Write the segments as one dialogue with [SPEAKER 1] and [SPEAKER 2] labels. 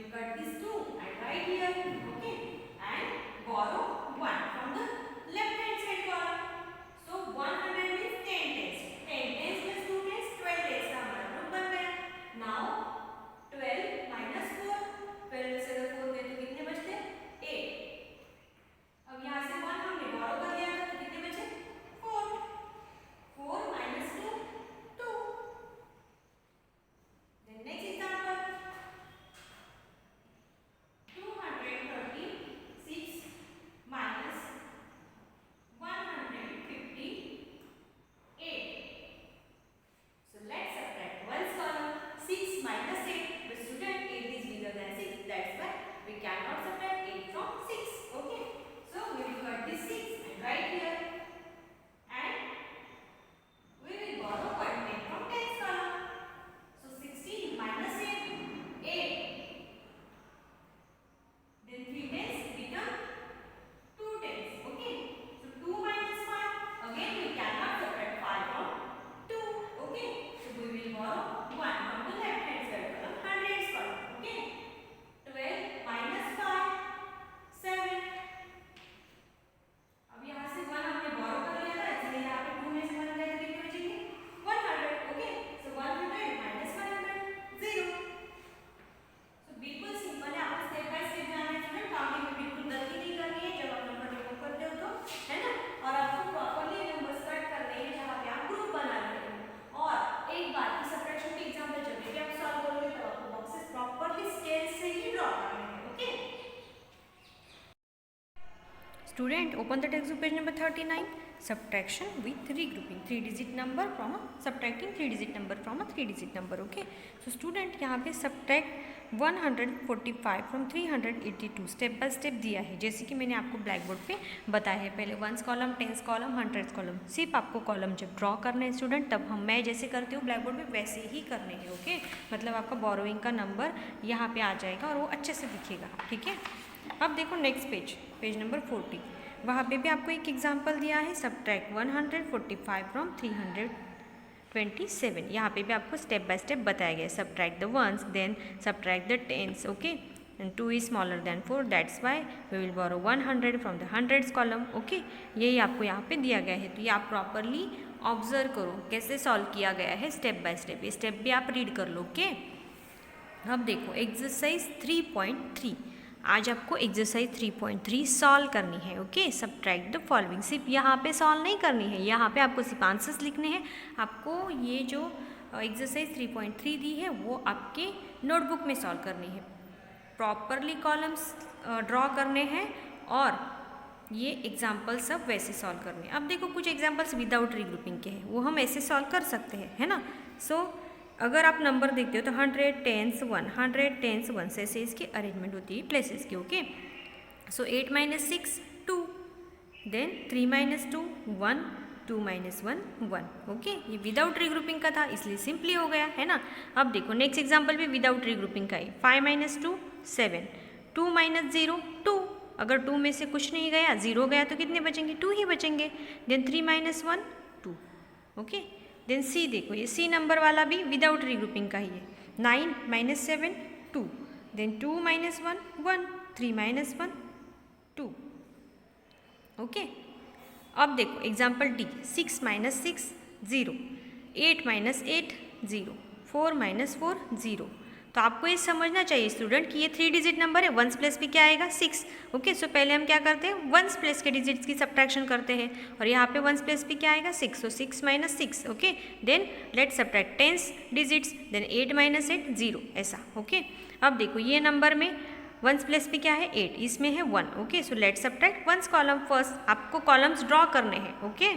[SPEAKER 1] will cut this 2 and write here, okay, and borrow 1 from the left hand side column. So 100 means 10 tens. 10 tens plus 2 tens, 12 tens का हमारा group बन गया. Now 12 minus 4, 12 से अगर 4 दे तो कितने बचते? 8. अब यहाँ से 1 हमने borrow कर लिया था तो कितने बचे? 4. 4 minus 2, 2. Then next example. 236 minus 158. So let's subtract ones column. 6 minus 8. The student 8 is bigger than 6. That's why we cannot subtract 8 from 6. Okay. So we will cut this 6 and write here. And we will borrow 1 10 from tens column. So 16 minus 8, 8. Then 3 tens become 2 tens. Okay. So 2 minus 5. Again we cannot subtract 5 from 2. Okay. So we will borrow 1 from the left hand side column, hundreds column. Okay. 12 minus 5, 7. अब यहाँ से 1 हमने borrow कर लिया था, इसलिए यहाँ पे 2 में से 1 हटाए तो कितने बचेंगे? 100. Okay. So 100 minus 500, 0. So बिल्कुल सिंपल है, आपको स्टेप बाय स्टेप जाना है स्टूडेंट. काउंटिंग में बिल्कुल गलती नहीं करनी है जब आप नंबर रिमूव करते हो तो, है ना. और आपको प्रॉपर्ली नंबर्स कट करने हैं जहाँ पे आप ग्रुप बना रहे हो. और एक बात की सब्ट्रैक्शन के एग्जांपल जब भी आप सॉल्व करोगे तो आपको बॉक्सेस प्रॉपर्ली स्केल से ही ड्रॉ करने हैं. Okay student, open the text book page number 39. Subtraction with regrouping. 3-digit number from a subtracting 3-digit number from a 3-digit number. Okay. So student यहाँ पे subtract 145 from 382 step by step दिया है जैसे कि मैंने आपको ब्लैक बोर्ड पे बताया है. पहले ones column, tens column, hundreds column. सिर्फ आपको कॉलम जब ड्रॉ करना है स्टूडेंट तब मैं जैसे करती हूँ ब्लैक बोर्ड पे वैसे ही करने हैं. ओके. मतलब आपका बोरोइंग का नंबर यहाँ पे आ जाएगा और वो अच्छे से दिखेगा. ठीक है. अब देखो नेक्स्ट पेज नंबर 40. वहाँ पे भी आपको एक एग्जाम्पल दिया है. Subtract 145 from 327. यहाँ पे भी आपको स्टेप बाय स्टेप बताया गया है. Subtract the ones, then subtract the tens. Okay. And 2 is smaller than 4, that's why we will borrow 100 from the hundreds column. Okay. यही आपको यहाँ पे दिया गया है. तो ये आप प्रॉपरली ऑब्जर्व करो कैसे सॉल्व किया गया है स्टेप बाय स्टेप. ये स्टेप भी आप रीड कर लो. ओके. अब देखो एक्सरसाइज 3.3. आज आपको एक्सरसाइज 3.3 सॉल्व करनी है. ओके. Subtract the following. सिर्फ यहाँ पे सॉल्व नहीं करनी है, यहाँ पे आपको सिर्फ आंसर्स लिखने हैं. आपको ये जो एक्सरसाइज 3.3 दी है वो आपके नोटबुक में सॉल्व करनी है. प्रॉपरली कॉलम्स ड्रॉ करने हैं और ये एग्जाम्पल सब वैसे सॉल्व करने हैं. अब देखो कुछ एग्जाम्पल्स विदाउट रीग्रुपिंग के हैं, वो हम ऐसे सॉल्व कर सकते हैं, है ना. सो अगर आप नंबर देखते हो तो 100 10s 1, 100 10s 1 ऐसे इसकी अरेंजमेंट होती है प्लेसेस की. Okay. So 8 minus 6 2, then 3 minus 2 1, 2 minus 1 1. Okay. ये विदाउट रीग्रुपिंग का था इसलिए सिंपली हो गया, है ना. अब देखो नेक्स्ट एग्जाम्पल भी विदाउट रीग्रुपिंग का है. 5 minus 2 7, 2 minus 0 2. अगर 2 में से कुछ नहीं गया, 0 गया तो कितने बचेंगे? 2 ही बचेंगे. Then 3 minus 1 2. Okay. Then C देखो, ये सी नंबर वाला भी विदाउट रीग्रुपिंग का ही है. 9 minus 7 2, then 2 minus 1 1, 3 minus 1 2. Okay. अब देखो example D. 6 minus 6 0, 8 minus 8 0, 4 minus 4 0. तो आपको ये समझना चाहिए स्टूडेंट कि ये 3-digit नंबर है. वंस प्लेस भी क्या आएगा? 6. ओके. सो पहले हम क्या करते हैं? वंस प्लेस के डिजिट्स की सब्ट्रैक्शन करते हैं और यहाँ पे वंस प्लेस भी क्या आएगा? 6. So 6 minus 6. Okay. Then let subtract tens digits, then 8 minus 8 0 ऐसा. ओके. अब देखो ये नंबर में वंस प्लेस भी क्या है? 8, इसमें है 1. Okay. So let subtract ones column first. आपको कॉलम्स ड्रॉ करने हैं. Okay.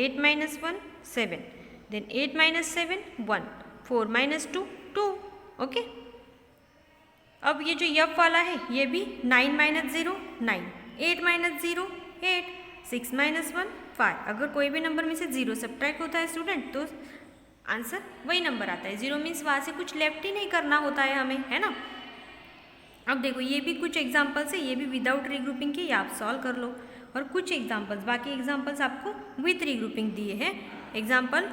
[SPEAKER 1] 8 minus 1 7, then 8 minus 7 1, 4 minus 2 2. Okay. अब ये जो यप वाला है ये भी 9 minus 0 9, 8 minus 0 8, 6 minus 1 5. अगर कोई भी नंबर में से 0 सब्ट्रैक्ट होता है स्टूडेंट तो आंसर वही नंबर आता है. 0 मीन्स वहाँ से कुछ लेफ्ट ही नहीं करना होता है हमें, है ना. अब देखो ये भी कुछ एग्जाम्पल्स है, ये भी विदाउट रीग्रुपिंग के, ये आप सॉल्व कर लो. और कुछ एग्जाम्पल्स, बाकी एग्जाम्पल्स आपको विथ रीग्रुपिंग दिए हैं. एग्जाम्पल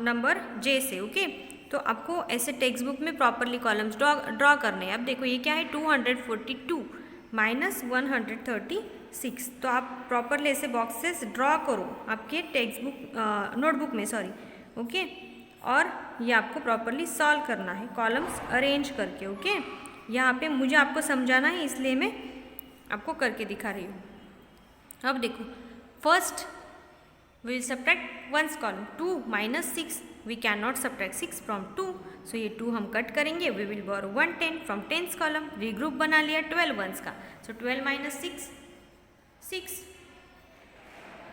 [SPEAKER 1] नंबर जे से. ओके. तो आपको ऐसे टेक्स्ट बुक में प्रॉपरली कॉलम्स ड्रॉ करने हैं। अब देखो ये क्या है 242 माइनस 136, तो आप प्रॉपरली ऐसे बॉक्सेस ड्रॉ करो आपके टेक्स्ट बुक नोटबुक में, सॉरी, ओके। और ये आपको प्रॉपरली सॉल्व करना है कॉलम्स अरेंज करके, ओके। यहाँ पे मुझे आपको समझाना है इसलिए मैं आपको करके दिखा रही हूँ। अब देखो first we will subtract ones column 2 minus 6, we cannot subtract 6 from 2, so ये 2 हम कट करेंगे। we will borrow 110 from tens column, regroup बना लिया 12 ones का, so 12 minus 6 6,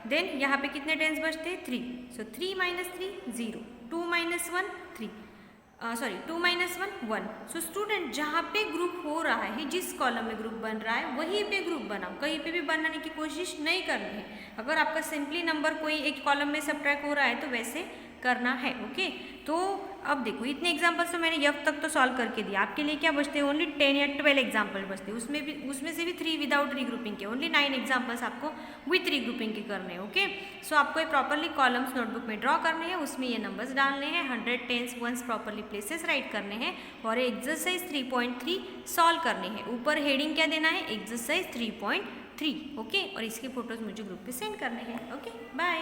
[SPEAKER 1] then यहाँ पे कितने टेंस बचते हैं 3, so 3 minus 3 0, 2 minus 1 3, sorry 2 minus 1 1। So student जहाँ पे ग्रुप हो रहा है, जिस कॉलम में ग्रुप बन रहा है वहीं पे ग्रुप बनाओ, कहीं पे भी बनाने की कोशिश नहीं करनी है। अगर आपका सिंपली नंबर कोई एक कॉलम में सबट्रैक्ट हो रहा है तो वैसे करना है, ओके। तो अब देखो इतने एग्जाम्पल्स तो मैंने अब तक तो सॉल्व करके दिया, आपके लिए क्या बचते हैं ओनली 10 या 12 एग्जाम्पल बचते हैं, उसमें से भी 3 विदाउट रीग्रुपिंग के, ओनली 9 एग्जाम्पल्स आपको विथ रीग्रुपिंग के करने हैं, ओके। सो आपको ये प्रॉपरली कॉलम्स नोटबुक में ड्रॉ करने हैं, उसमें ये नंबर्स डालने हैं, 100 10s 1s properly places right करने हैं और एक्सरसाइज 3.3 सॉल्व करने हैं। ऊपर हेडिंग क्या देना है, एक्सरसाइज 3.3, ओके। और इसकी फोटोज मुझे ग्रुप पे सेंड करने हैं, ओके। बाय।